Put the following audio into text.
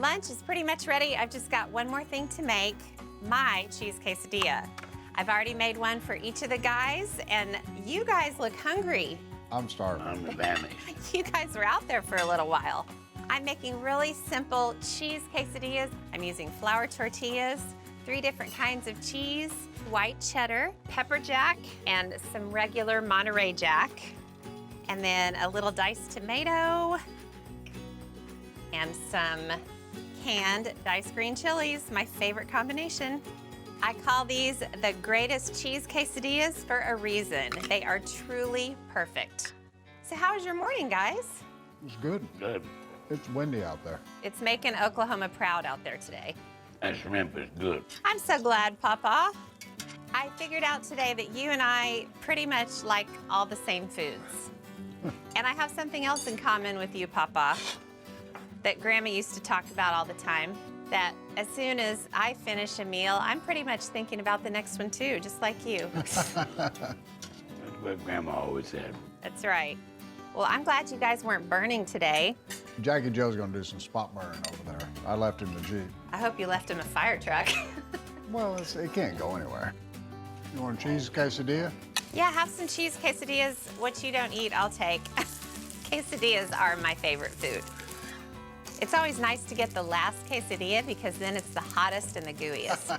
Lunch is pretty much ready. I've just got one more thing to make, my cheese quesadilla. I've already made one for each of the guys, and you guys look hungry. I'm starving. I'm famished. You guys were out there for a little while. I'm making really simple cheese quesadillas. I'm using flour tortillas, 3 different kinds of cheese, white cheddar, pepper jack, and some regular Monterey Jack, and then a little diced tomato, and some canned diced green chilies, my favorite combination. I call these the greatest cheese quesadillas for a reason. They are truly perfect. So how was your morning, guys? It's good. Good. It's windy out there. It's making Oklahoma proud out there today. That shrimp is good. I'm so glad, Papa. I figured out today that you and I pretty much like all the same foods. And I have something else in common with you, Papa, that Grandma used to talk about all the time, that as soon as I finish a meal, I'm pretty much thinking about the next one too, just like you. That's what Grandma always said. That's right. Well, I'm glad you guys weren't burning today. Jackie Joe's gonna do some spot burning over there. I left him the Jeep. I hope you left him a fire truck. Well, it can't go anywhere. You want a cheese quesadilla? Yeah, have some cheese quesadillas. What you don't eat, I'll take. Quesadillas are my favorite food. It's always nice to get the last quesadilla because then it's the hottest and the gooeyest.